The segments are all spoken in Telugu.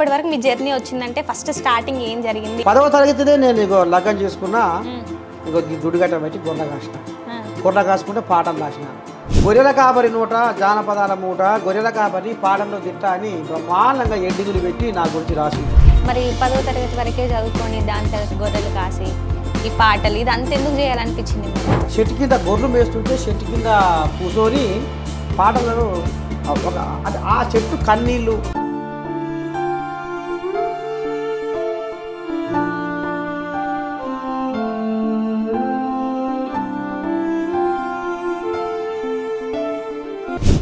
ఇప్పటి వరకు మీ జర్నీ వచ్చిందంటే ఫస్ట్ స్టార్టింగ్ ఏం జరిగింది? 10వ తరగతినే నేను ఇగో లగ్గం చేసుకున్నా. ఇగో ఈ దుడిగట్ట బట్టి గొర్రె కాసిన. గొర్రె కాసుకుంటే పాటలు రాసిన. గొర్రెల కాపరి నోట జానపదాల మూట, గొర్రెల కాపరి పాటల్లో తిట్ట అని బ్రహ్మాండంగా ఎడ్డింగులు పెట్టి నా గురించి రాసి. మరి 10వ తరగతి వరకే చదువుకొని దాని తర్వాత గొర్రెలు కాసి ఈ పాటలు ఇది అంత ఎందుకు చేయాలనిపించింది? చెట్టు కింద గొర్రెలు మేస్తుంటే చెట్టు కింద కూర్చొని పాటలను ఆ చెట్టు కన్నీళ్ళు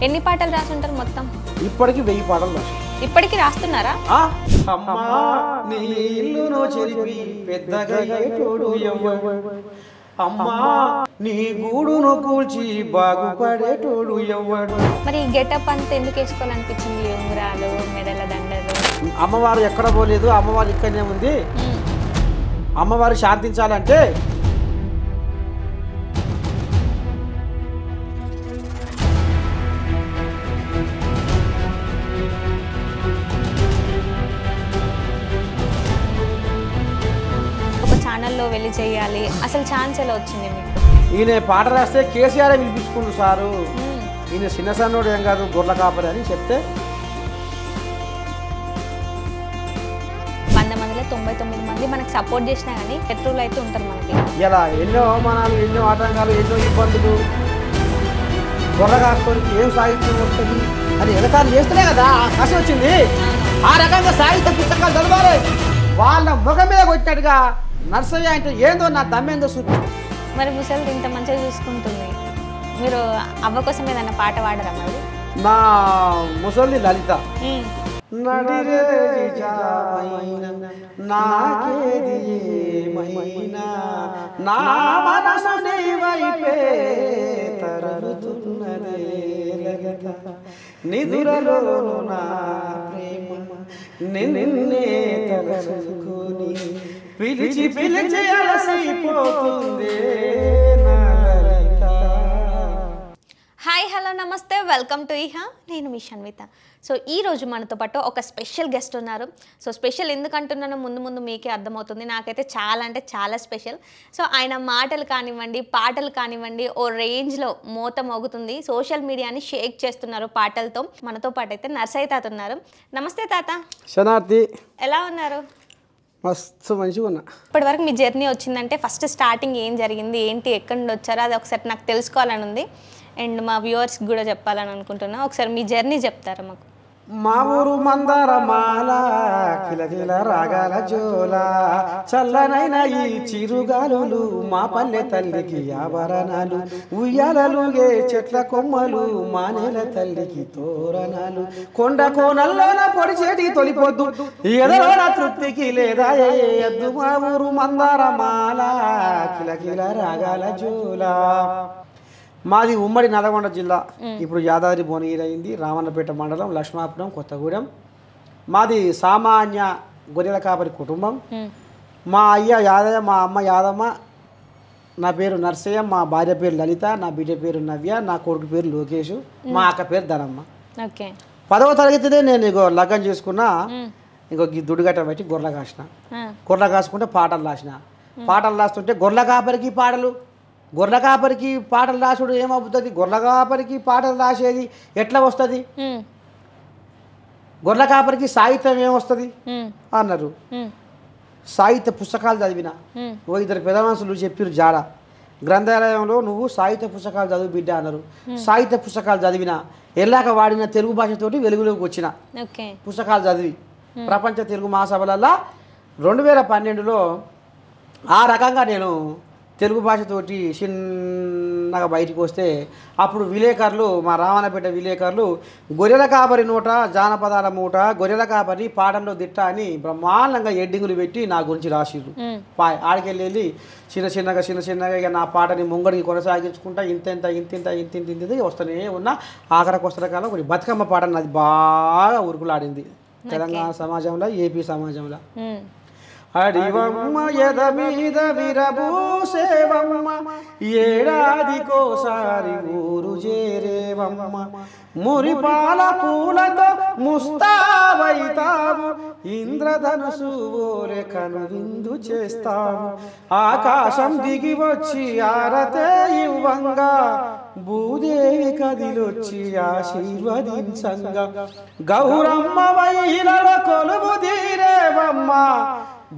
ఎన్ని పాటలు రాసుంటారు మొత్తం? ఇప్పటికి 1000 పాటలు రాసి. ఇప్పటికి రాస్తున్నారా? అమ్మా నీ గూడును కూల్చి బాగుపడేటోడు ఎవ్వడు. మరి గెటప్ అంతా ఎందుకు వేసుకోవాలనిపించింది? ఉంగరాలు, మెడల దండలు. అమ్మవారు ఎక్కడ పోలేదు, అమ్మవారు ఇక్కడనే ఉంది. అమ్మవారు శాంతించాలంటే ఛానల్లో వెళ్ళి చేయాలి. అసలు ఛాన్స్ ఎలా వచ్చింది మీకు? ఈయన పాట రాస్తే కేసీఆర్ పిలిపించుకుంటు సారు. ఈయన చిన్న సన్నోడు ఏం కాదు, గొర్రెల కాపరి అని చెప్తే 100 మందిలో 99 మంది మనకు సపోర్ట్ చేసినా కానీ శత్రువులు అయితే ఉంటారు మనకి. ఇలా ఎన్నో అవమానాలు, ఎన్నో ఆటంకాలు, ఎన్నో ఇబ్బందులు. గొర్రె కాసుకోనికి ఏం సాహిత్యం వస్తుంది అని ఎగతాలు చేస్తేనే కదా ఆశ వచ్చింది. ఆ రకంగా సాహిత్య పుస్తకాలు చదవాలి. వాళ్ళ ముఖం మీద కొట్టినట్టుగా నర్సయ్య అంటే ఏందో నా దమ్మేందో చూపి. మరి ముసలి ఇంత మంచిగా చూసుకుంటుంది, మీరు అవ్వ కోసం ఏదన్నా పాట పాడరా? మరి నా ముసలి లలిత నిదురలో నా ప్రేమ నిన్నే తలచుకొని పిలిచి పిలిచి అలసిపోతుంది నా లలిత. హాయ్, హలో, నమస్తే, వెల్కమ్ టు ఇహా. నేను మీ షన్విత. సో ఈరోజు మనతో పాటు ఒక స్పెషల్ గెస్ట్ ఉన్నారు. సో స్పెషల్ ఎందుకంటున్నానో ముందు ముందు మీకే అర్థమవుతుంది. నాకైతే చాలా అంటే చాలా స్పెషల్. సో ఆయన మాటలు కానివ్వండి, పాటలు కానివ్వండి, ఓ రేంజ్లో మోత మోగుతుంది. సోషల్ మీడియాని షేక్ చేస్తున్నారు పాటలతో. మనతో పాటు అయితే నర్సయ్య తాత ఉన్నారు. నమస్తే తాత. శనార్థి, ఎలా ఉన్నారు? మస్తు మంచిగా ఉన్నా. ఇప్పటి వరకు మీ జర్నీ వచ్చిందంటే ఫస్ట్ స్టార్టింగ్ ఏం జరిగింది, ఏంటి, ఎక్కడి నుండి వచ్చారో అది ఒకసారి నాకు తెలుసుకోవాలని ఉంది. అండ్ మా వ్యూవర్స్కి కూడా చెప్పాలని అనుకుంటున్నా. ఒకసారి మీ జర్నీ చెప్తారా మాకు? మా ఊరు మందార మాల, కిలకిల రాగాల జోల, చల్లనైన ఈ చిరుగాలులు, మా పల్లె తల్లికి ఆభరణాలు, ఉయ్యాలలుగే చెట్ల కొమ్మలు, మా నేల తల్లికి తోరణాలు, కొండ కోనల్లోన పొడిచేటి తొలిపోద్దు ఎదలోన తృప్తికి లేదా ఎద్దు. మా ఊరు మందార మాల, కిలకిల రాగాల జోల. మాది ఉమ్మడి నల్గొండ జిల్లా, ఇప్పుడు యాదాద్రి భువనగిరి అయింది. రామన్నపేట మండలం, లక్ష్మాపురం, కొత్తగూడెం. మాది సామాన్య గొర్రెల కాపరి కుటుంబం. మా అయ్య యాదయ్య, మా అమ్మ యాదమ్మ, నా పేరు నర్సయ్య, మా భార్య పేరు లలిత, నా బిడ్డ పేరు నవ్య, నా కొడుకు పేరు లోకేష్, మా అక్క పేరు ధనమ్మ. 10వ తరగతినే నేను ఇగో లగ్గం చేసుకున్నా. ఇంకో ఈ దుడిగట్ట బట్టి గొర్రెల కాసిన. గొర్రెల కాసుకుంటే పాటలు రాసిన. పాటలు రాస్తుంటే గొర్రెల కాపరికి పాటలు, గొర్రెల కాపరికి పాటలు రాసుడు ఏమవుతుంది? గొర్రెల కాపరికి పాటలు రాసేది ఎట్లా వస్తుంది? గొర్రెల కాపరికి సాహిత్యం ఏమొస్తుంది అన్నారు. సాహిత్య పుస్తకాలు చదివిన. ఓ 2 పెద్ద మనుషులు చెప్పారు జాడ, గ్రంథాలయంలో నువ్వు సాహిత్య పుస్తకాలు చదువు బిడ్డ అన్నారు. సాహిత్య పుస్తకాలు చదివిన. ఎల్లాక వాడిన తెలుగు భాషతోటి వెలుగులోకి వచ్చిన పుస్తకాలు చదివి ప్రపంచ తెలుగు మహాసభలలో 2012లో ఆ రకంగా నేను తెలుగు భాషతోటి చిన్నగా బయటికి వస్తే అప్పుడు విలేకరులు, మా రామన్నపేట విలేకరులు, గొర్రెల కాపరి నోట జానపదాల మూట, గొర్రెల కాపరి పాటల్లో తిట్ట అని బ్రహ్మాండంగా ఎడ్డింగులు పెట్టి నా గురించి రాసిర్రు. ఆడికెళ్ళి చిన్న చిన్నగా ఇక నా పాటని ముంగడికి కొనసాగించుకుంటా ఇంత వస్తూనే ఉన్నా. ఆఖరికి వస్తున్న కాలం ఒకటి బతుకమ్మ పాట నాది బాగా ఉరుకులాడింది తెలంగాణ సమాజంలో, ఏపీ సమాజంలో. అడివమ్మ ఎద మీద విరబూసేవమ్మ, ఏడాదికోసారి ఊరు చేరేవమ్మ, మురిపాల పూలతో ముస్తాబైతావు, ఇంద్రధనుసు ఓలే కను విందు చేస్తాము ఆకాశం దిగి వచ్చి ఆరతే ఇవ్వంగా భూదేవి కదిలొచ్చి ఆశీర్వదించంగా గౌరమ్మ వైలలో కొలువు తీరేవమ్మ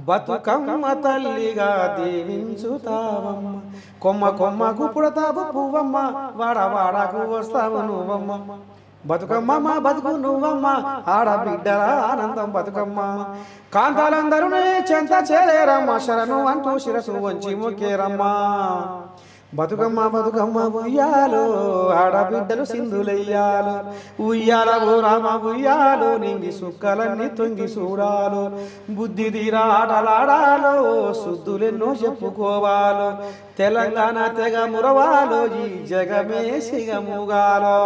బతుకమ్మ తల్లిగా దీవించుతావమ్మ కొమ్మ కొమ్మకు పుడతావు పువ్వమ్మ వాడవాడకు వస్తావు నువ్వమ్మ బతుకమ్మ మా బతుకు నువ్వమ్మ ఆడబిడ్డల ఆనందం బతుకమ్మ కాంతాలందరూ చెంత చేరేరమ్మ శరణు అంటూ శిరసు వంచి మొక్కేరమ్మ బతుకమ్మ బతుకమ్మ ఉయ్యాలో ఆడబిడ్డలు సింధులయ్యాలో ఉయ్యాల ఓ రామ ఉయ్యాలో నింగి సుక్కలన్నీ తొంగి చూడాలో బుద్ధి తీరా ఆటలాడాలో శుద్ధులెన్నో చెప్పుకోవాలో తెలంగాణ తెగ మురవాలో ఈ జగమే సిగముగాలో.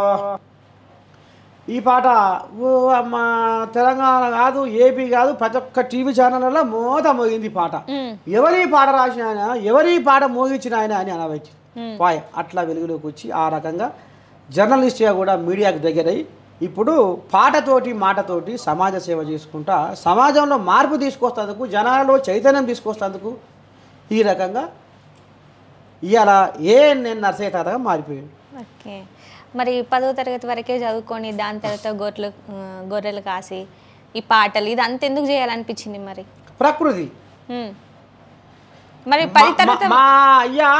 ఈ పాట ఓ అమ్మ తెలంగాణ కాదు ఏపీ కాదు ప్రతి ఒక్క టీవీ ఛానళ్ళలో మోత మోగింది పాట. ఎవరి పాట రాసిన ఆయన ఎవరి పాట మోగించిన ఆయన అని అనవచ్చు పాయ. అట్లా వెలుగులోకి వచ్చి ఆ రకంగా జర్నలిస్ట్గా కూడా మీడియాకు దగ్గరై ఇప్పుడు పాటతోటి మాటతోటి సమాజ సేవ చేసుకుంటా సమాజంలో మార్పు తీసుకొస్తేందుకు జనాలలో చైతన్యం తీసుకొస్తేందుకు ఈ రకంగా ఇవాళ నేను నర్సయ్య తాతగా మారిపోయాడు. ఓకే, మరి 10వ తరగతి వరకే చదువుకొని దాని తర్వాత గొర్రెలు కాసి ఈ పాటలు ఇదంతా ఎందుకు చేయాలనిపించింది మరి? ప్రకృతి. మరి 10 తరగతి మా అయ్యా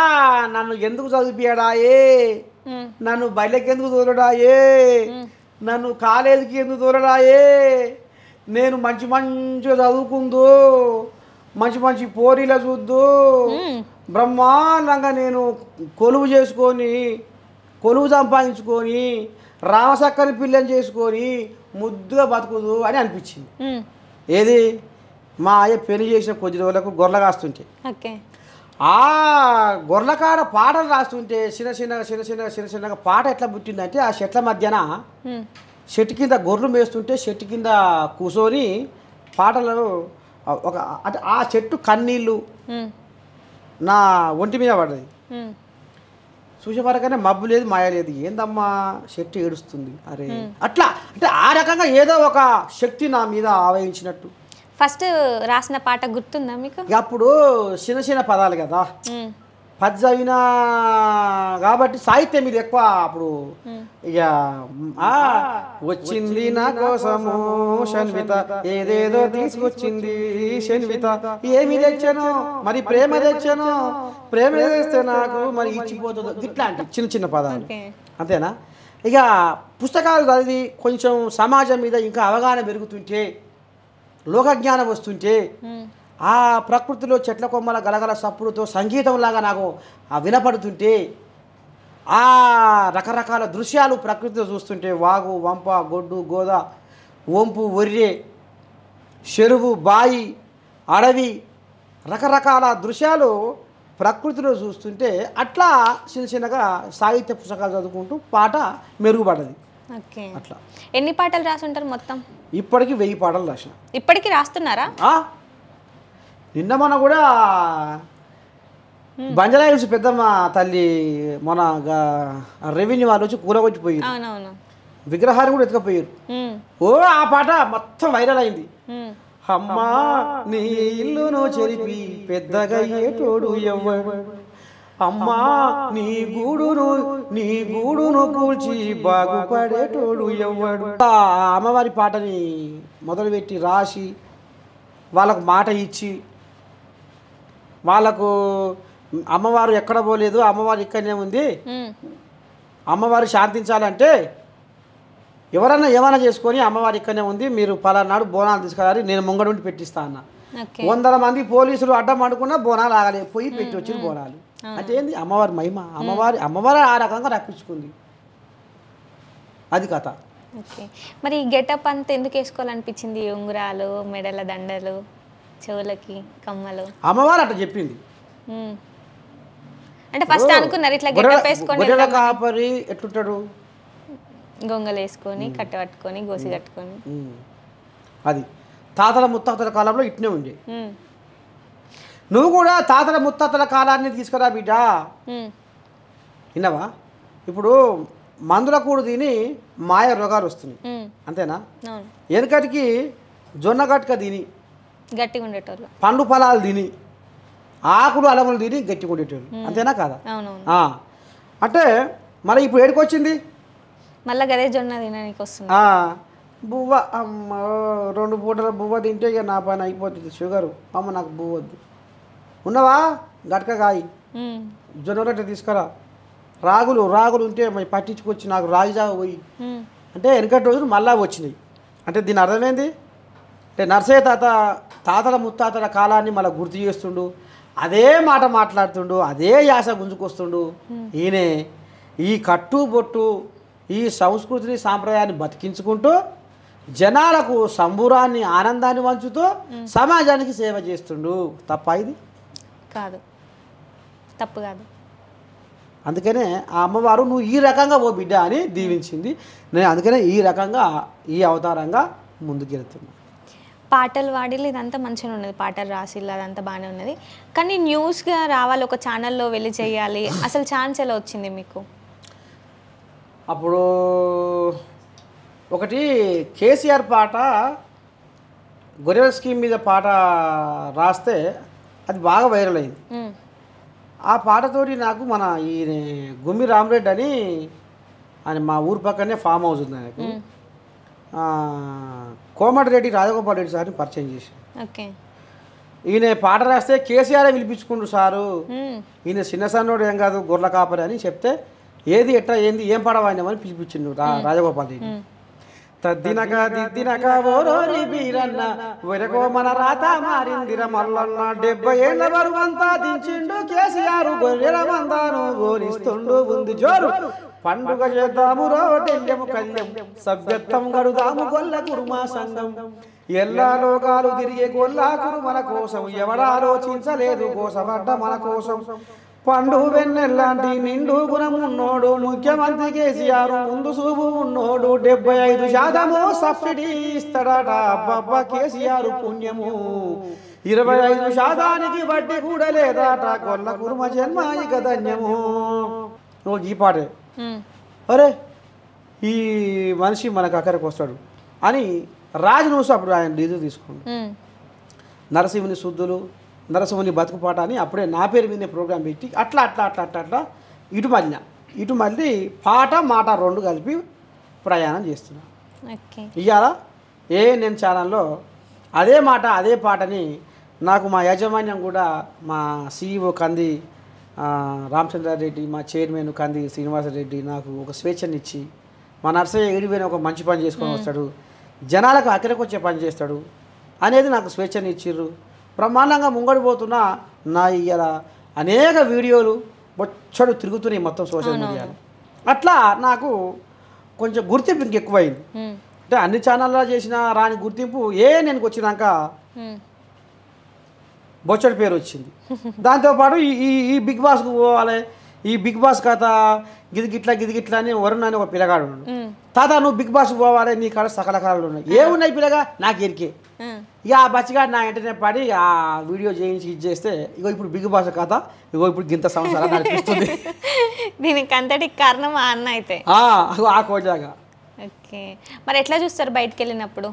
నన్ను ఎందుకు చదివియాడాయే, నన్ను బయటకి ఎందుకు తోలడాయే, నన్ను కాలేజీకి ఎందుకు తోలడాయే, నేను మంచి మంచిగా చదువుకుందో మంచి మంచి పోరీల చూద్దు బ్రహ్మాండంగా నేను కొలువు చేసుకొని కొలువు సంపాదించుకొని రామసక్కని పిల్లని చేసుకొని ముద్దుగా బతుకుదు అని అనిపించింది. ఏది మా అయ్య పెళ్లి చేసిన కొద్ది రోజులకు గొర్రెలు కాస్తుంటే ఆ గొర్రెల కాడ పాటలు రాస్తుంటే చిన్న చిన్నగా పాట ఎట్లా పుట్టిందంటే ఆ చెట్ల మధ్యన చెట్టు కింద గొర్రెలు మేస్తుంటే చెట్టు కింద కూర్చొని పాటలు ఒక అంటే ఆ చెట్టు కన్నీళ్ళు నా ఒంటి మీద పడ్డది. చూసేవరకనే మబ్బు లేదు మాయ లేదు, ఏందమ్మా చెట్టు ఏడుస్తుంది అరే అట్లా అంటే ఆ రకంగా ఏదో ఒక శక్తి నా మీద ఆవహించినట్టు. ఫస్ట్ రాసిన పాట గుర్తుందా మీకు? అప్పుడు చిన్న పదాలు కదా పది చదివినా కాబట్టి సాహిత్యం మీద ఎక్కువ అప్పుడు ఇక వచ్చింది నా కోసము షణ్విత ఏదేదో తీసుకొచ్చింది షణ్విత ఏమి తెచ్చాను మరి ప్రేమ తెచ్చాను ప్రేమ తెస్తే నాకు మరి ఇచ్చిపోతుంది ఇట్లాంటి చిన్న పదాలు అంతేనా. ఇక పుస్తకాలు చదివి కొంచెం సమాజం మీద ఇంకా అవగాహన పెరుగుతుంటే లోకజ్ఞానం వస్తుంటే ఆ ప్రకృతిలో చెట్ల కొమ్మల గలగల సప్పుడుతో సంగీతంలాగా నాకు వినపడుతుంటే ఆ రకరకాల దృశ్యాలు ప్రకృతిలో చూస్తుంటే వాగు వంప గొడ్డు గోద వంపు ఒర్రె చెరువు బాయి అడవి రకరకాల దృశ్యాలు ప్రకృతిలో చూస్తుంటే అట్లా చిన్నగా సాహిత్య పుస్తకాలు చదువుకుంటూ పాట మెరుగుపడ్డది. అట్లా ఎన్ని పాటలు రాసుంటారు మొత్తం? ఇప్పటికి 1000 పాటలు రాసిన. ఇప్పటికి రాస్తున్నారా? నిన్న మొన్న కూడా బంజారా హిల్స్ పెద్దమ్మ తల్లి మన రెవెన్యూ వాళ్ళు వచ్చి కూలగొచ్చి పోయారు, విగ్రహాన్ని కూడా ఎత్తుకపోయారు. ఓ ఆ పాట మొత్తం వైరల్ అయింది. అమ్మా నీ ఇల్లును చెరిపి పెద్దగా ఏటోడు ఎవ్వడు, అమ్మా నీ గూడును కూల్చి బాగుపడేటోడు ఎవ్వడు. అమ్మవారి పాటని మొదలుపెట్టి రాసి వాళ్ళకు మాట ఇచ్చి వాళ్ళకు అమ్మవారు ఎక్కడ పోలేదు అమ్మవారు ఇక్కడనే ఉంది, అమ్మవారు శాంతించాలంటే ఎవరన్నా ఏమైనా చేసుకొని అమ్మవారు ఇక్కడనే ఉంది మీరు పలానాడు బోనాలు తీసుకురాలి నేను ముంగడు ఉండి పెట్టిస్తా అన్న. 100 మంది పోలీసులు అడ్డం అనుకున్నా బోనాలు ఆగలే పోయి పెట్టి వచ్చిన బోనాలు అంటే ఏంది అమ్మవారి మహిమ. అమ్మవారు ఆ రకంగా రప్పించుకుంది, అది కథ. మరి గెటప్ అంతా ఎందుకు వేసుకోవాలనిపించింది? ఉంగరాలు మెడల దండలు చెవులకి కమ్మలు అమ్మవారు అట్లా చెప్పింది. అంటే ఫస్ట్ అనుకున్నారు ఇట్లా గెటప్ వేసుకొని కాపరి ఎట్లుంటాడు గొంగలు వేసుకొని కట్ట పట్టుకొని గోసి కట్టుకొని అది తాతల ముత్తాతల కాలంలో ఇట్నే ఉండే. నువ్వు కూడా తాతల ముత్తాతల కాలాన్ని తీసుకురా బిడ్డ, విన్నావా? ఇప్పుడు మందుల కూడు తిని మాయ రోగాలు వస్తున్నాయి అంతేనా? వెనకటికి జొన్న గట్క తిని గట్టిగా ఉండేటోళ్ళు. పండు ఫలాలు తిని ఆకులు అలములు తిని గట్టిగా ఉండేటోళ్ళు. అంతేనా కాదా? అవునవును. అంటే మరి ఇప్పుడు ఏడుకొచ్చింది మళ్ళీ గదే జొన్న తినడానికి వస్తుంది. బువ్వ అమ్మ 2 పూటల బువ్వ తింటే ఇక నా పని అయిపోతుంది. షుగరు అమ్మ నాకు బువ్వ వద్దు. ఉన్నవా గట్క కాయి జొన్న రొట్టె తీసుకురా. రాగులు ఉంటే మరి పట్టించుకొచ్చి నాకు రాగి జావ పోయి అంటే వెనకటి రోజులు మళ్ళా వచ్చినాయి. అంటే దీని అర్థమైంది అంటే నర్సయ్య తాతల ముత్తాతల కాలాన్ని మళ్ళీ గుర్తు చేస్తుండు. అదే మాట మాట్లాడుతుండు, అదే యాస గుంజుకొస్తుండు. ఈయనే ఈ కట్టు బొట్టు ఈ సంస్కృతిని సాంప్రదాయాన్ని బతికించుకుంటూ జనాలకు సంబురాన్ని ఆనందాన్ని పంచుతూ సమాజానికి సేవ చేస్తుండు. తప్ప ఇది కాదు, తప్పు కాదు. అందుకనే ఆ అమ్మవారు నువ్వు ఈ రకంగా ఓ బిడ్డ అని దీవించింది. నేను అందుకనే ఈ రకంగా ఈ అవతారంగా ముందుకెళ్తున్నా. పాటలు వాడిలు ఇదంతా మంచిగా ఉన్నది, పాటలు రాసిల్లు అదంతా బాగానే ఉన్నది. కానీ న్యూస్గా రావాలి, ఒక ఛానల్లో వెళ్ళి చేయాలి, అసలు ఛాన్స్ ఎలా వచ్చింది మీకు? అప్పుడు ఒకటి కేసీఆర్ పాట గొర్రెల స్కీమ్ మీద పాట రాస్తే అది బాగా వైరల్ అయింది. ఆ పాటతోటి నాకు మన ఈ గుమ్మి రామరెడ్డి అని ఆయన మా ఊరు పక్కనే ఫామ్ హౌస్ ఉంది ఆయనకు. కోమటిరెడ్డి రాజగోపాల్ రెడ్డి సార్ని పరిచయం చేసి ఈయన పాట రాస్తే కేసీఆర్ పిలిపించుకుంటు సారు, ఈయన చిన్న సన్నోడు ఏం కాదు గొర్రెల కాపరి అని చెప్తే ఏది ఎట్లా ఏంది ఏం పాడవాడినామని పిలిపించిండు రాజగోపాల్ రెడ్డి. తద్దినక దిద్దినక ఓరోరి బీరన్న వెరకో మన రాత మారిందిర మల్లన్న 70 ఏళ్ల బరువంతా దించిండు కేసీఆర్ గొర్రెల మందాను గోరిస్తుండు ఉంది జోరు పండుగ చేద్దాము రోటెల్లెము కళ్యం సభ్యత్వం గడుదాము గొల్ల కురుమా సంఘం ఎల్లా లోకాలు తిరిగే గొల్లా కురుమల కోసం ఎవడాలోచించలేదు కోసపడ్డ మన కోసం పండు వెన్నెల్లాంటి నిండు గుణమున్నోడు ముఖ్యమంత్రి కేసీఆర్ ముందు చూపు ఉన్నోడు 75% సబ్సిడీ ఇస్తాడట అబ్బబ్బ కేసీఆర్ పుణ్యము 25% వడ్డీ కూడా లేదట గొల్ల కురుమ జన్మ ఇక ధన్యము. ఈ పాటే అరే ఈ మనిషి మనకు అక్కడికి వస్తాడు అని రాజు న్యూస్ అప్పుడు ఆయన డీజు తీసుకోండి. నరసింహుని శుద్ధులు నరసింహుని బతుకుపాట అని అప్పుడే నా పేరు మీద ప్రోగ్రాం పెట్టి అట్లా అట్లా అట్లా అట్లా అట్లా ఇటు మళ్ళీ పాట మాట 2 కలిపి ప్రయాణం చేస్తున్నాను. ఇవాళ నేను ఛానల్లో అదే మాట అదే పాటని నాకు మా యాజమాన్యం కూడా మా CEO కంది రామచంద్రారెడ్డి, మా చైర్మన్ కంది శ్రీనివాసరెడ్డి నాకు ఒక స్వేచ్ఛనిచ్చి మా నర్సయ్య ఏడిపోయిన ఒక మంచి పని చేసుకొని వస్తాడు, జనాలకు అక్కడికి వచ్చే పని చేస్తాడు అనేది నాకు స్వేచ్ఛని ఇచ్చిర్రు. బ్రహ్మాండంగా ముంగడిపోతున్నా నా ఇవాళ అనేక వీడియోలు బొచ్చడు తిరుగుతున్నాయి మొత్తం సోషల్ మీడియాలో. అట్లా నాకు కొంచెం గుర్తింపు ఇంకెక్కువైంది. అంటే అన్ని ఛానల్లో చేసిన రాని గుర్తింపు నేను వచ్చినాక బొచ్చడి పేరు వచ్చింది. దాంతోపాటు ఈ బిగ్ బాస్కు పోవాలి, ఈ బిగ్ బాస్ కథ గిదిగిట్లా అని వరుణ్ అని ఒక పిల్లగాడు ఉన్నాడు. తాత నువ్వు బిగ్ బాస్ పోవాలి, నీ కాడ సకల కళలు ఉన్నాయి, ఏమున్నాయి పిల్లగా నాకు ఎరికే. ఇక ఆ బచ్చిగాడు నా వెంటనే పడి ఆ వీడియో చేయించి ఇది చేస్తే ఇగో ఇప్పుడు బిగ్ బాస్ కథ ఇగో ఇప్పుడు గింత సంవత్సరాలు నడిపిస్తుంది. దీనికి అంతటికి కారణం ఆ అన్న అయితే ఆ కోట్లాగా. ఓకే, మరి ఎట్లా చూస్తారు బయటకు వెళ్ళినప్పుడు?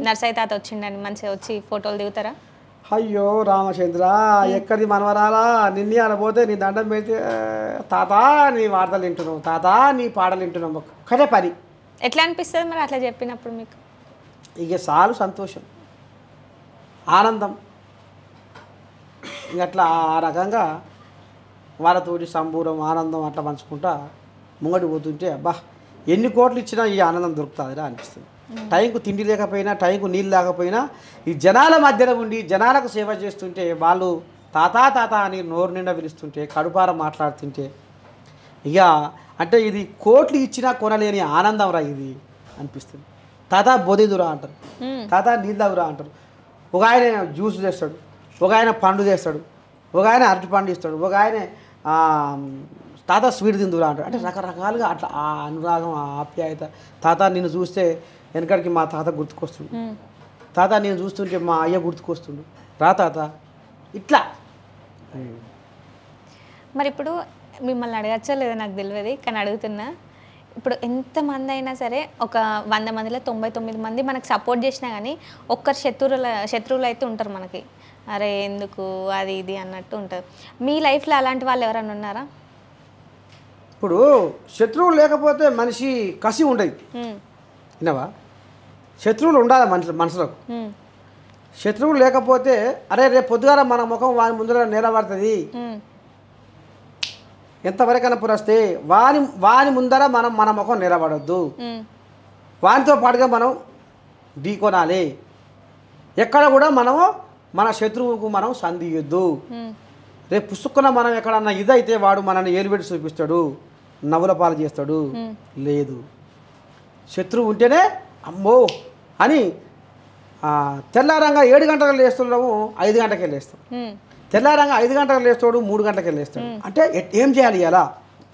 నర్సయ్య తాత వచ్చిండని మంచిగా వచ్చి ఫోటోలు దిగుతారా? అయ్యో రామచంద్ర ఎక్కడిది మనవరాలా నిన్నే అనబోతే నీ దండం పెడితే తాత నీ వార్తలు వింటున్నావు, తాత నీ పాటలు వింటున్నావు ఒక్కటే పని. ఎట్లా అనిపిస్తుంది మరి అట్లా చెప్పినప్పుడు మీకు? ఇక చాలు సంతోషం ఆనందం. ఇంక అట్లా ఆ రకంగా వాళ్ళతోటి సంబూరం ఆనందం అట్లా పంచుకుంటా ముంగడి పోతుంటే అబ్బా ఎన్ని కోట్లు ఇచ్చినా ఈ ఆనందం దొరుకుతుందిరా అనిపిస్తుంది. టైంకు తిండి లేకపోయినా టైంకు నీళ్ళు లేకపోయినా ఈ జనాల మధ్యలో ఉండి జనాలకు సేవ చేస్తుంటే వాళ్ళు తాత తాత అని నోరు నిండా పిలుస్తుంటే కడుపార మాట్లాడుతుంటే ఇక అంటే ఇది కోట్లు ఇచ్చినా కొనలేని ఆనందం రా ఇది అనిపిస్తుంది. తాత బొదిదురా అంటారు, తాత నీళ్ళు తాగురా అంటారు. ఒక ఆయన జ్యూస్ చేస్తాడు, ఒక ఆయన పండు చేస్తాడు, ఒక ఆయన అరటి పండు ఇస్తాడు, ఒక ఆయన తాత స్వీట్ తిందురా అంటాడు. అంటే రకరకాలుగా అట్లా ఆ అనురాగం ఆ ఆప్యాయత. తాత నిన్ను చూస్తే వెనకడికి మా తాత గుర్తుకొస్తుండు, తాత నేను చూస్తుంటే మా అయ్య గుర్తుకొస్తుండు, రా తాత ఇట్లా. మరి ఇప్పుడు మిమ్మల్ని అడగచ్చో లేదో నాకు తెలియదు కానీ అడుగుతున్నా, ఇప్పుడు ఎంతమంది అయినా సరే ఒక 100 మందిలో 99 మంది మనకు సపోర్ట్ చేసినా కానీ ఒక్కరు శత్రువులు అయితే ఉంటారు మనకి. అరే ఎందుకు అది ఇది అన్నట్టు ఉంటుంది. మీ లైఫ్లో అలాంటి వాళ్ళు ఎవరైనా ఉన్నారా? ఇప్పుడు శత్రువులు లేకపోతే మనిషి కసి ఉండదు. విన్నావా? శత్రువులు ఉండాలి మనసులో. శత్రువులు లేకపోతే అరే రేపు పొద్దుగాల మన ముఖం వాని ముందర నిలబడుతుంది, ఎంతవరకైనా పురస్తే వాని ముందర మన ముఖం నిలబడద్దు, వానితో పాటుగా మనం ఢీకొనాలి. ఎక్కడ కూడా మనము మన శత్రువుకు మనం సంధియొద్దు. రేపు పుస్తకున్న మనం ఎక్కడన్నా ఇదైతే వాడు మనల్ని ఏలుబెట్టి చూపిస్తాడు, నవ్వుల పాలు చేస్తాడు. లేదు, శత్రువు ఉంటేనే అమ్మో అని తెల్లారంగా 7 గంటలకు లేస్తున్నాము, 5 గంటలకే లేస్తాం. తెల్లారంగా 5 గంటలకు లేస్తాడు, 3 గంటలకే లేస్తాడు. అంటే ఏం చేయాలి? అలా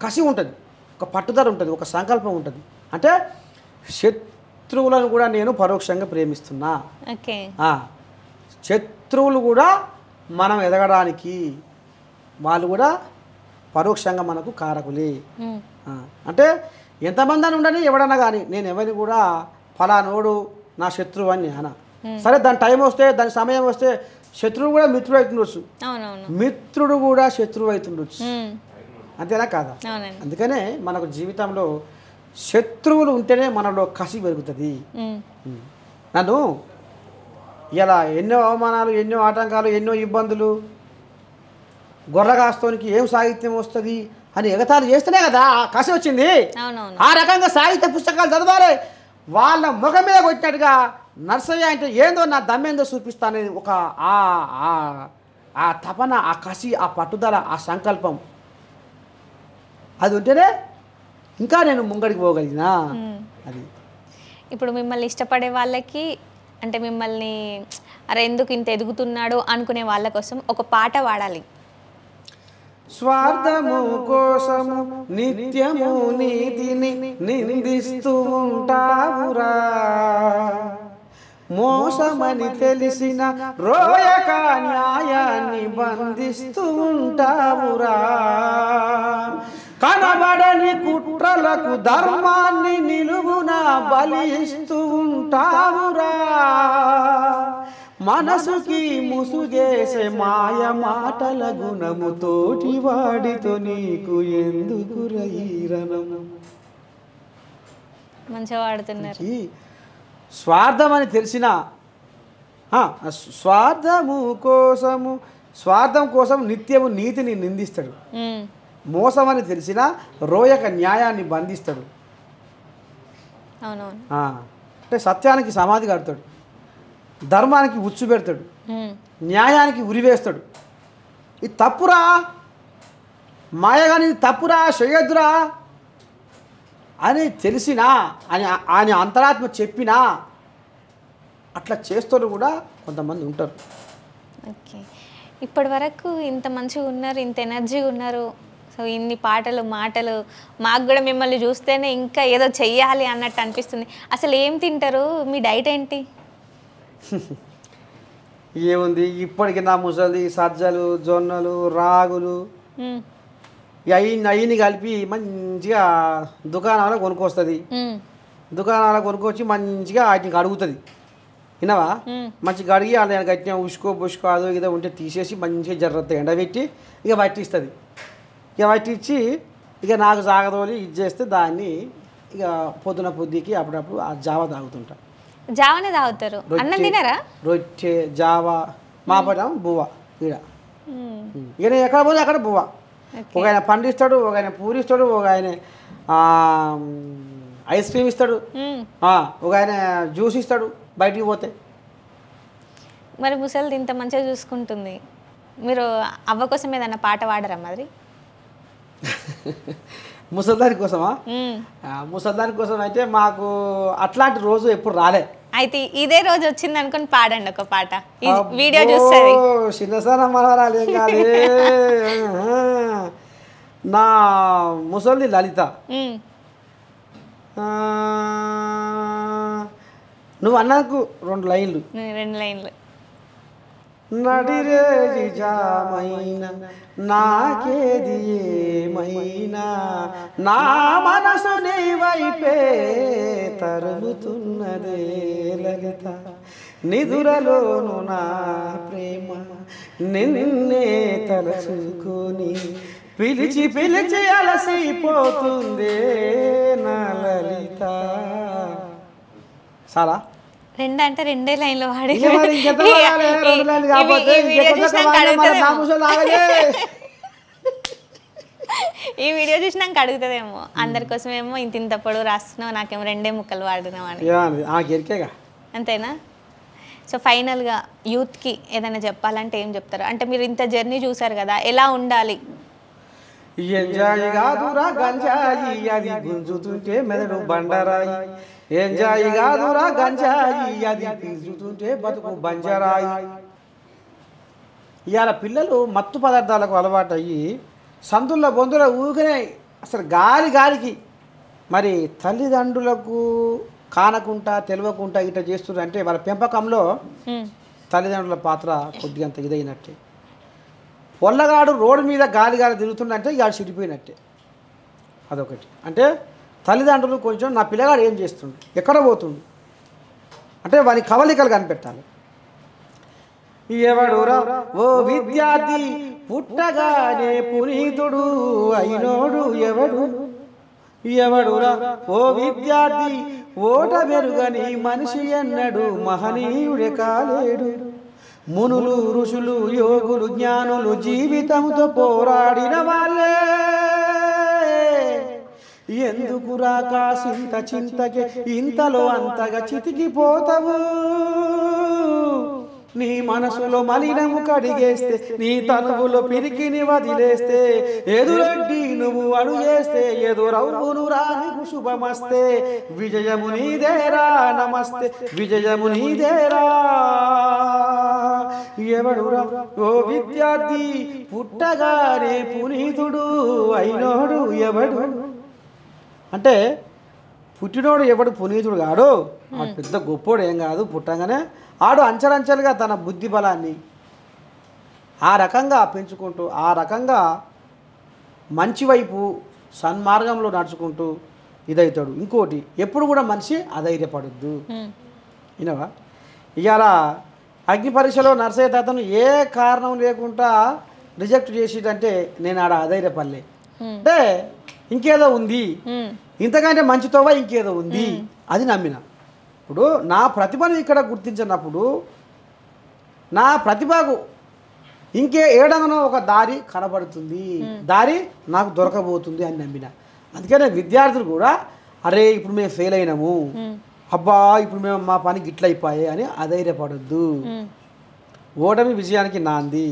కసి ఉంటుంది, ఒక పట్టుదల ఉంటుంది, ఒక సంకల్పం ఉంటుంది. అంటే శత్రువులను కూడా నేను పరోక్షంగా ప్రేమిస్తున్నా. శత్రువులు కూడా మనం ఎదగడానికి వాళ్ళు కూడా పరోక్షంగా మనకు కారకులే. అంటే ఎంతమంది అని ఉండని ఎవడన్నా కానీ నేను ఎవరిని కూడా ఫలానోడు నా శత్రువు అని అన. సరే దాని టైం వస్తే దాని సమయం వస్తే శత్రువు కూడా మిత్రుడు అవుతుండొచ్చు, మిత్రుడు కూడా శత్రువు అవుతుండొచ్చు. అంతేనా కాదా? అందుకనే మనకు జీవితంలో శత్రువులు ఉంటేనే మనలో కసి పెరుగుతుంది. నన్ను ఇలా ఎన్నో అవమానాలు, ఎన్నో ఆటంకాలు, ఎన్నో ఇబ్బందులు, గొర్రెగాస్తోనికి ఏం సాహిత్యం వస్తుంది అని ఎగతాళి చేస్తేనే కదా ఆ కసి వచ్చింది. ఆ రకంగా సాహిత్య పుస్తకాలు చదవాలి. వాళ్ళ ముఖం మీద కొట్టినట్టుగా నర్సయ్య అంటే ఏందో నా దమ్మేందో చూపిస్తానని ఒక ఆ తపన, ఆ కసి, ఆ పట్టుదల, ఆ సంకల్పం అది ఉంటేనే ఇంకా నేను ముంగడికి పోగలిగినా. అది ఇప్పుడు మిమ్మల్ని ఇష్టపడే వాళ్ళకి, అంటే మిమ్మల్ని అరే ఎందుకు ఇంత ఎదుగుతున్నాడు అనుకునే వాళ్ళ కోసం ఒక పాట పాడాలి. స్వార్థము కోసము నిత్యము నీతిని నిందిస్తూ ఉంటావురా, మోసమని తెలిసిన రోయక న్యాయాన్ని బంధిస్తూ ఉంటావురా, కనబడని కుట్రలకు ధర్మాన్ని నిలువున బలిస్తూ ఉంటావురా, మనసుకి ముసుగేసే మాయ మాటల గుణము తోటి వాడితో నీకు ఎందుకు రైరనము. మంచిగా వాడుతున్నారు. స్వార్థం అని తెలిసిన స్వార్థం కోసం నిత్యము నీతిని నిందిస్తాడు, మోసం అని తెలిసిన రోయక న్యాయాన్ని బంధిస్తాడు. అంటే సత్యానికి సమాధి కడతాడు, ధర్మానికి ఉచ్చు పెడతాడు, న్యాయానికి ఉరివేస్తాడు. ఇది తప్పురా మాయగాని, ఇది తప్పురా చేయొద్దురా అని తెలిసినా అని ఆయన అంతరాత్మ చెప్పినా అట్లా చేస్తూ కూడా కొంతమంది ఉంటారు. ఓకే, ఇప్పటి వరకు ఇంత మంచిగా ఉన్నారు, ఇంత ఎనర్జీ ఉన్నారు. సో ఇన్ని పాటలు మాటలు మాకు కూడా మిమ్మల్ని చూస్తేనే ఇంకా ఏదో చెయ్యాలి అన్నట్టు అనిపిస్తుంది. అసలు ఏం తింటారు? మీ డైట్ ఏంటి? ఏముంది, ఇప్పటికి నా ముసలి సజ్జలు, జొన్నలు, రాగులు అయ్యి కలిపి మంచిగా దుకాణాల్లో కొనుక్కొస్తుంది. దుకాణాల్లో కొనుక్కొచ్చి మంచిగా వాటికి అడుగుతుంది. విన్నావా? మంచిగా అడిగి వాళ్ళ గట్టిన ఉసుకో అదో ఏదో ఉంటే తీసేసి మంచిగా జర్రతో ఎండబెట్టి ఇక పట్టిస్తుంది. ఇక పట్టించి ఇక నాకు సాగదోలి ఇది చేస్తే దాన్ని ఇక పొద్దుకి అప్పుడప్పుడు ఆ జావా తాగుతుంటా. జావానే తాగుతారు? అన్నం తినారా? రొట్టె, జావా, మాపడం బువ్వ. ఈడ ఇక నేను ఎక్కడ పోతే అక్కడ బువ్వ. ఒక ఆయన పండిస్తాడు, ఒక ఆయన పూరిస్తాడు, ఒక ఆయన ఐస్ క్రీమ్ ఇస్తాడు, ఒక ఆయన జ్యూస్ ఇస్తాడు బయటికి పోతే. మరి ముసలిది ఇంత మంచిగా చూసుకుంటుంది, మీరు అవ్వ కోసం ఏదన్నా పాట పాడరా మరి? ముసల్దాని కోసమా? ముసల్దాని కోసం అయితే మాకు అట్లాంటి రోజు ఎప్పుడు రాలే. అయితే ఇదే రోజు వచ్చింది అనుకుని పాడండి ఒక పాట, వీడియో చూస్తుంది. చిన్నసాన మనవరాలే కాదు, నా ముసల్ది లలిత. నువ్వు అన్నకు 2 లైన్లు. నడిరేది జామైన నాకేది ఏమైనా నా మనసు నీ వైపే తరుముతున్నదే లలిత నిదురలోను నా ప్రేమ నిన్నే తలచుకొని పిలిచి పిలిచి అలసిపోతుందే నా లలిత. చాలా అంటే రెండే లైన్లో వాడి ఈ వీడియో చూసినాక అడుగుతుందేమో అందరి కోసం ఏమో ఇంత పొడవు రాస్తున్నావు, నాకేమో 2 ముక్కలు వాడినావు అని. అంతేనా? సో ఫైనల్గా యూత్కి ఏదైనా చెప్పాలంటే ఏం చెప్తారు? అంటే మీరు ఇంత జర్నీ చూసారు కదా, ఎలా ఉండాలి? ఎంజాయ్ కాదురా గంజాయి అది గుంజుతుంటే మెదడు బండరాయి, ఎంజాయ్ కాదురా గంజాయి అది గుంజుతుంటే బతుకు బంజరాయి. ఇవాళ పిల్లలు మత్తు పదార్థాలకు అలవాటు అయ్యి సందుల బొందుల ఊగనే అసలు గాలికి మరి తల్లిదండ్రులకు కానకుంటా తెలియకుండా ఇట్లా చేస్తున్నారు. అంటే వాళ్ళ పెంపకంలో తల్లిదండ్రుల పాత్ర కొద్దిగా అంత ఇదైనట్టే. పొల్లగాడు రోడ్డు మీద గాలి తిరుగుతుండంటే ఇక చిరిపోయినట్టే. అదొకటి. అంటే తల్లిదండ్రులు కొంచెం నా పిల్లగాడు ఏం చేస్తుండు, ఎక్కడ పోతుండు అంటే వారి కవలికలు కనిపెట్టాలి. ఎవడురా ఓ విద్యార్థి పుట్టగానే పునీతుడు అయినోడు ఎవడు, ఎవడురా ఓ విద్యార్థి ఓట మెరుగని మనిషి ఎన్నడు మహనీయుడే కాలేడు. మునులు ఋషులు యోగులు జ్ఞానులు జీవితంతో పోరాడిన వాళ్ళే, ఎందుకురా కాసింత చింతకే ఇంతలో అంతగా చితికిపోతావు. నీ మనసులో మలినము కడిగేస్తే నీ తనువులో పిరికిని వదిలేస్తే ఎదురొడ్డి నువ్వు అడుగేస్తే ఎదురవును రాని శుభమస్తే విజయము నీదేరా నమస్తే విజయము నీదేరా. ఎవడురా ఓ విద్యార్థి పుట్టగానే పునీతుడు అయినోడు ఎవడు, అంటే పుట్టినోడు ఎవడు పునీతుడు కాడు, పెద్ద గొప్పోడు ఏం కాదు. పుట్టగానే ఆడు అంచెలంచెలుగా తన బుద్ధి బలాన్ని ఆ రకంగా పెంచుకుంటూ ఆ రకంగా మంచి వైపు సన్మార్గంలో నడుచుకుంటూ ఇదవుతాడు. ఇంకోటి ఎప్పుడు కూడా మనిషి అధైర్యపడద్దు. వినవా, ఇవాళ అగ్ని పరీక్షలో నర్సయ్య తాతను ఏ కారణం లేకుండా రిజెక్ట్ చేసేదంటే నేను ఆడ అధైర్యపడలే, అంటే ఇంకేదో ఉంది, ఇంతకంటే మంచితోవా ఇంకేదో ఉంది అది నమ్మిన. ఇప్పుడు నా ప్రతిభను ఇక్కడ గుర్తించినప్పుడు నా ప్రతిభకు ఇంకే ఏడనో ఒక దారి కనబడుతుంది, దారి నాకు దొరకబోతుంది అని నమ్మిన. అందుకనే విద్యార్థులు కూడా అరే ఇప్పుడు మేము ఫెయిల్ అయినాము, అబ్బా ఇప్పుడు మేము మా పని గిట్లయిపోయాయి అని అధైర్యపడద్దు. ఓటమి విజయానికి నాంది.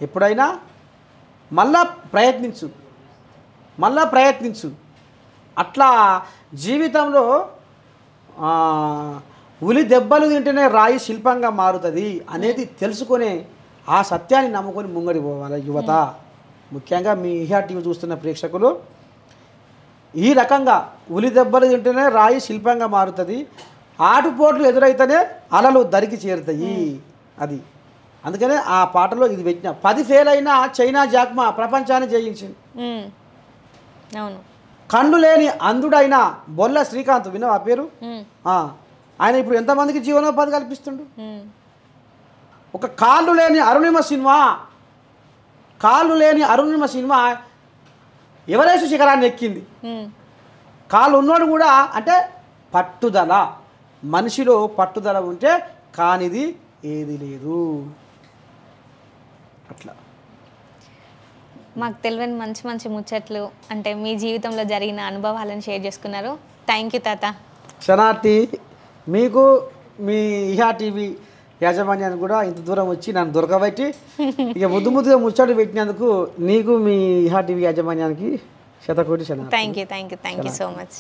ఎప్పుడైనా మళ్ళా ప్రయత్నించు. అట్లా జీవితంలో ఉలి దెబ్బలు తింటేనే రాయి శిల్పంగా మారుతుంది అనేది తెలుసుకునే ఆ సత్యాన్ని నమ్ముకొని ముంగడి పోవాలి యువత. ముఖ్యంగా మీ ఇహా టీవీ చూస్తున్న ప్రేక్షకులు ఈ రకంగా ఉలి దెబ్బలు తింటేనే రాయి శిల్పంగా మారుతుంది, ఆటుపోట్లు ఎదురైతేనే అలలు దరికి చేరుతాయి అది. అందుకనే ఆ పాటలో ఇది పెట్టిన 10 ఫెయిల్ అయినా చైనా జాక్మా ప్రపంచాన్ని జయించింది. అవును. కళ్ళు లేని అందుడైన బొల్ల శ్రీకాంత్ విన్నావు ఆ పేరు? ఆయన ఇప్పుడు ఎంతమందికి జీవనోపాధి కల్పిస్తుండు. ఒక కాళ్ళు లేని అరుణిమ సినిమా ఎవరెస్ట్ శిఖరాన్ని ఎక్కింది. కాళ్ళు ఉన్నోడు కూడా అంటే పట్టుదల, మనిషిలో పట్టుదల ఉంటే కానిది ఏది లేదు. అట్లా మాకు తెలియని మంచి ముచ్చట్లు అంటే మీ జీవితంలో జరిగిన అనుభవాలను షేర్ చేసుకున్నారు. థ్యాంక్ యూ తాత. శనార్థి మీకు మీ ఇహా టీవీ యాజమాన్యానికి కూడా ఇంత దూరం వచ్చి నన్ను దొరకబట్టి ఇక ముద్దుగా ముచ్చట్లు పెట్టినందుకు నీకు మీ ఇహా టీవీ యాజమాన్యానికి శతకోటి శనార్థి. Thank you so much.